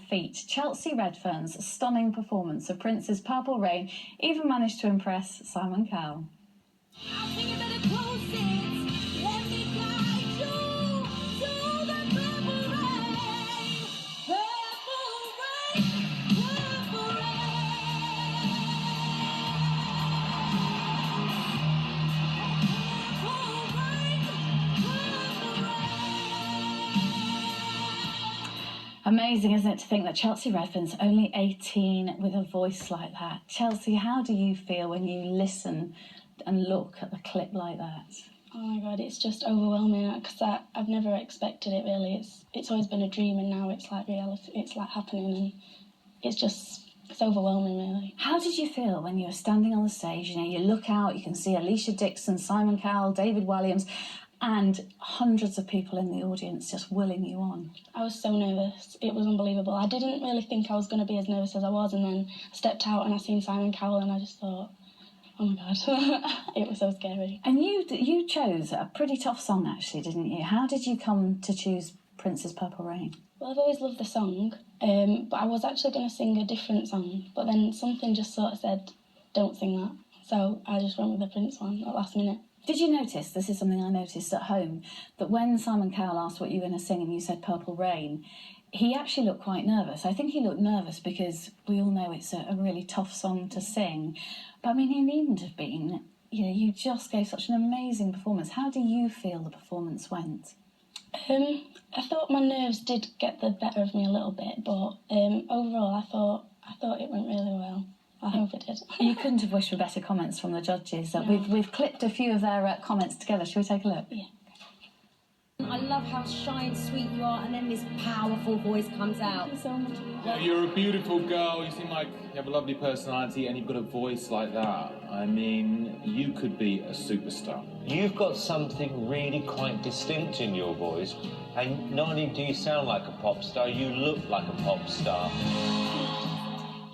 feat. Chelsea Redfern's stunning performance of Prince's Purple Rain even managed to impress Simon Cowell. Amazing, isn't it, to think that Chelsea Redfern's only 18 with a voice like that? Chelsea, how do you feel when you listen and look at the clip like that? Oh my God, it's just overwhelming because I've never expected it really. It's always been a dream and now it's like reality. It's like happening and it's overwhelming really. How did you feel when you were standing on the stage? You know, you look out, you can see Alicia Dixon, Simon Cowell, David Williams, and hundreds of people in the audience just willing you on. I was so nervous. It was unbelievable. I didn't really think I was going to be as nervous as I was, and then I stepped out and I seen Simon Cowell and I just thought, oh my God, it was so scary. And you chose a pretty tough song actually, didn't you? How did you come to choose Prince's Purple Rain? Well, I've always loved the song, but I was actually going to sing a different song, but then something just sort of said, don't sing that. So I just went with the Prince one at last minute. Did you notice, this is something I noticed at home, that when Simon Cowell asked what you were going to sing and you said Purple Rain, he actually looked quite nervous. I think he looked nervous because we all know it's a really tough song to sing. But I mean, he needn't have been. You know, you just gave such an amazing performance. How do you feel the performance went? I thought my nerves did get the better of me a little bit, but overall I thought it went really well. I hope it did. You couldn't have wished for better comments from the judges. No. We've clipped a few of their comments together. Shall we take a look? Yeah. I love how shy and sweet you are, and then this powerful voice comes out. Thank you so much. Yeah, you're a beautiful girl. You seem like you have a lovely personality, and you've got a voice like that. I mean, you could be a superstar. You've got something really quite distinct in your voice, and not only do you sound like a pop star, you look like a pop star.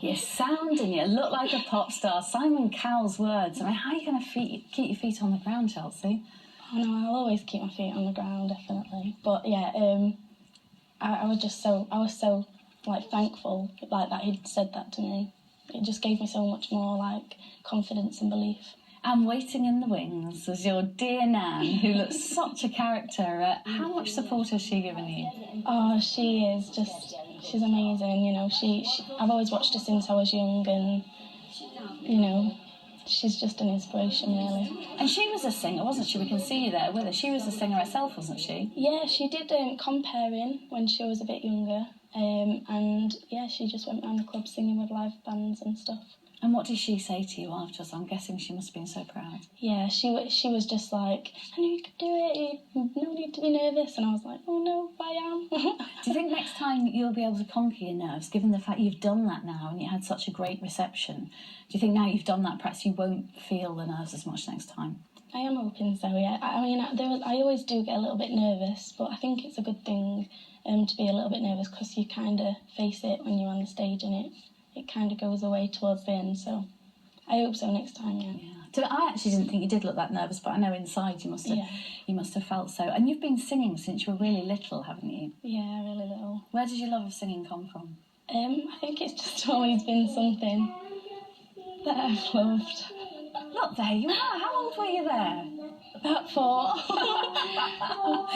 You sound and you look like a pop star. Simon Cowell's words. I mean, how are you going to keep your feet on the ground, Chelsea? Oh no, I'll always keep my feet on the ground, definitely. But yeah, I was so like thankful like that he'd said that to me. It just gave me so much more like confidence and belief. And waiting in the wings was your dear Nan, who looks such a character. How much support has she given you? Oh, she is just, she's amazing, you know. I've always watched her since I was young and, you know, she's just an inspiration, really. And she was a singer, wasn't she? We can see you there with her. She was a singer herself, wasn't she? Yeah, she did comparing when she was a bit younger. And, yeah, she just went around the club singing with live bands and stuff. And what did she say to you afterwards? I'm guessing she must have been so proud. Yeah, she was just like, I knew you could do it, no need to be nervous. And I was like, oh no, I am. Do you think next time you'll be able to conquer your nerves, given the fact you've done that now and you had such a great reception? Do you think now you've done that, perhaps you won't feel the nerves as much next time? I am hoping so, yeah. I mean, I always do get a little bit nervous, but I think it's a good thing to be a little bit nervous because you kind of face it when you're on the stage and it kind of goes away towards the end, so I hope so next time, yeah. So I actually didn't think you did look that nervous, but I know inside you must have felt so. And you've been singing since you were really little, haven't you? Yeah, really little. Where did your love of singing come from? I think it's just always been something that I've loved. Look, there you are. How old were you there? About 4.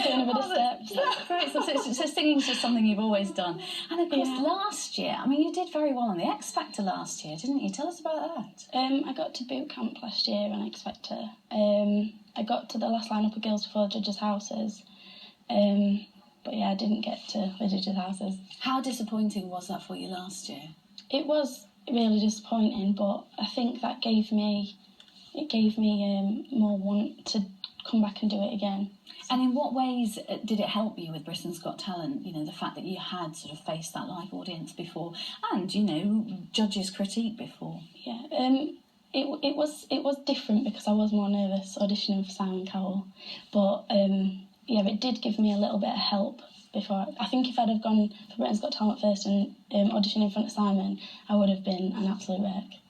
Doing a bit of steps. That's great. So singing's just something you've always done. And of course, last year, I mean, you did very well on the X Factor last year, didn't you? Tell us about that. I got to boot camp last year on X Factor. I got to the last lineup of girls before judges' houses. But yeah, I didn't get to the judges' houses. How disappointing was that for you last year? It was really disappointing, but I think that gave me more want to come back and do it again. And in what ways did it help you with Britain's Got Talent? You know, the fact that you had sort of faced that live audience before and, you know, judges' critique before. Yeah, it was different because I was more nervous auditioning for Simon Cowell. But, yeah, it did give me a little bit of help before. I think if I'd have gone for Britain's Got Talent first and auditioned in front of Simon, I would have been an absolute wreck.